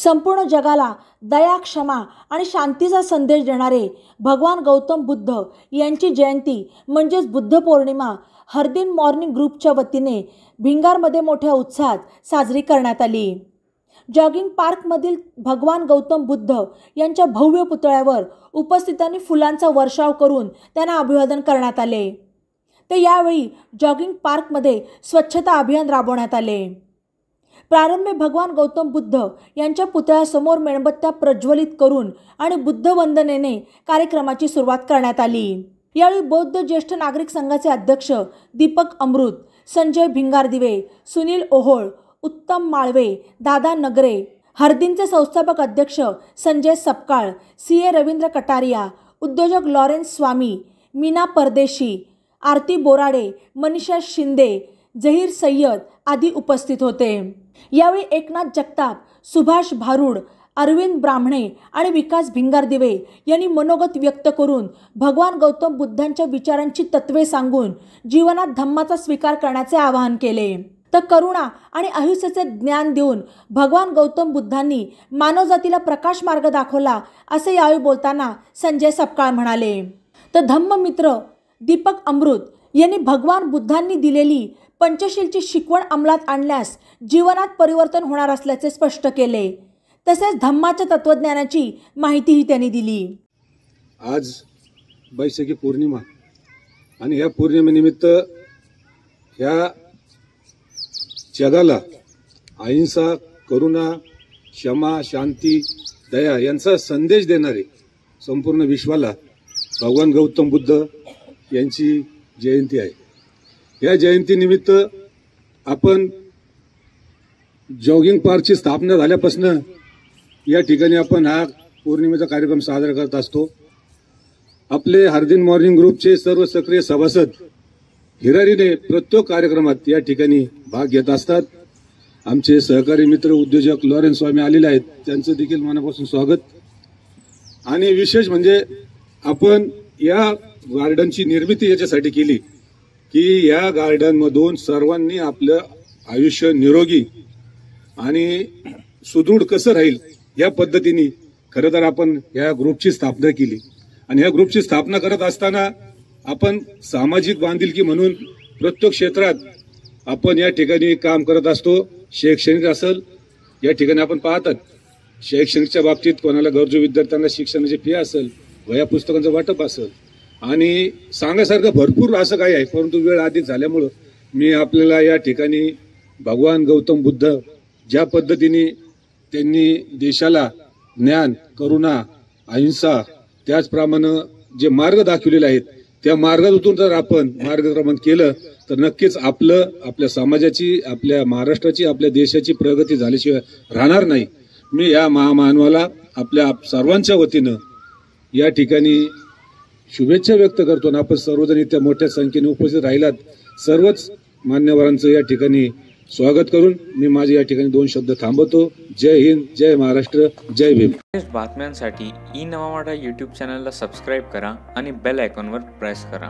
संपूर्ण जगाला दया, क्षमा आणि शांतीचा संदेश देणारे भगवान गौतम बुद्ध यांची जयंती म्हणजेच बुद्ध पौर्णिमा हरदीन मॉर्निंग ग्रुपच्या वतीने भिंगारमध्ये मोठ्या उत्साहात साजरी करण्यात आली। जॉगिंग पार्कमधील भगवान गौतम बुद्ध यांच्या भव्य पुतळ्यावर उपस्थितांनी फुलांचा वर्षाव करून त्यांना अभिवादन करण्यात आले। ते यावेळी जॉगिंग पार्कमध्ये स्वच्छता अभियान राबवण्यात आले। प्रारंभी भगवान गौतम बुद्ध यांच्या पुतळ्यासमोर मेणबत्त्या प्रज्वलित करून आणि बुद्ध वंदनेने कार्यक्रमाची सुरुवात करण्यात आली। यावेळी बौद्ध ज्येष्ठ नागरिक संघाचे अध्यक्ष दीपक अमृत, संजय भिंगारदिवे, सुनील ओहोळ, उत्तम माळवे, दादा नगरे, हरदीनचे संस्थापक अध्यक्ष संजय सपकाळ, सीए रवींद्र कटारिया, उद्योजक लॉरेन्स स्वामी, मीना परदेशी, आरती बोराडे, मनीषा शिंदे, जहीर सय्यद आदी उपस्थित होते। यावेळी एकनाथ जगताप, सुभाष भारूड, अरविंद ब्राह्मणे आणि विकास भिंगारदिवे यांनी मनोगत व्यक्त करून भगवान गौतम बुद्धांच्या विचारांची तत्वे सांगून जीवनात धम्माचा स्वीकार करण्याचे आवाहन केले। तर करुणा आणि अहिंसेचे ज्ञान देऊन भगवान गौतम बुद्धांनी मानवजातीला प्रकाश मार्ग दाखवला असे यावेळी बोलताना संजय सपकाळ म्हणाले। तर धम्ममित्र दीपक अमृत यांनी भगवान बुद्धांनी दिलेली पंचशीलची शिकवण अंमलात आणल्यास जीवनात परिवर्तन होणार असल्याचे स्पष्ट केले। तसेच धम्माच्या तत्वज्ञानाची माहितीही त्यांनी दिली। आज बैसाखी पौर्णिमा आणि या पौर्णिमेनिमित्त ह्या जगाला अहिंसा, करुणा, क्षमा, शांती, दया यांचा संदेश देणारे संपूर्ण विश्वाला भगवान गौतम बुद्ध यांची जयंती आहे। या जयंतीनिमित्त आपण जॉगिंग पार्कची स्थापना झाल्यापासून या ठिकाणी आपण हा पौर्णिमेचा कार्यक्रम साजरा करत असतो। आपले हरदीन मॉर्निंग ग्रुपचे सर्व सक्रिय सभासद हिरारीने प्रत्येक कार्यक्रमात या ठिकाणी भाग घेत असतात। आमचे सहकारी मित्र उद्योजक लॉरेन्स स्वामी आलेले आहेत, त्यांचं देखील मनापासून स्वागत। आणि विशेष म्हणजे आपण या गार्डनची निर्मिती याच्यासाठी केली की या गार्डन मधून सर्वांनी आपलं आयुष्य निरोगी आणि सुदृढ कसं राहील या पद्धतीने खरं तर आपण या ग्रुपची स्थापना केली। आणि या ग्रुपची स्थापना करत असताना आपण सामाजिक बांधिलकी म्हणून प्रत्येक क्षेत्रात आपण या ठिकाणी काम करत असतो। शैक्षणिक असेल, या ठिकाणी आपण पाहतात शैक्षणिकच्या बाबतीत कोणाला गरजू विद्यार्थ्यांना शिक्षणाची फी असेल, वह्या पुस्तकांचं वाटप असेल आणि सांगायसारखं भरपूर असं काही आहे, परंतु वेळ आधीच झाल्यामुळं मी आपल्याला या ठिकाणी भगवान गौतम बुद्ध ज्या पद्धतीने त्यांनी देशाला ज्ञान, करुणा, अहिंसा त्याचप्रमाणे जे मार्ग दाखवलेले आहेत त्या मार्गातून जर आपण मार्गक्रमण केलं तर नक्कीच आपल्या समाजाची, आपल्या महाराष्ट्राची, आपल्या देशाची प्रगती झाल्याशिवाय राहणार नाही। मी या महामानवाला आपल्या सर्वांच्या वतीनं या ठिकाणी शुभेच्छा व्यक्त करतो आणि आपण सर्वजण इतक्या मोठ्या संख्येने उपस्थित राहिलात, सर्वच मान्यवरांचं या ठिकाणी स्वागत करून मी माझे या ठिकाणी 2 शब्द थांबवतो। जय हिंद, जय महाराष्ट्र, जय भीम। बातम्यांसाठी ई नवा मराठा यूट्यूब चॅनलला सबस्क्राईब करा आणि बेल आयकॉनवर प्रेस करा।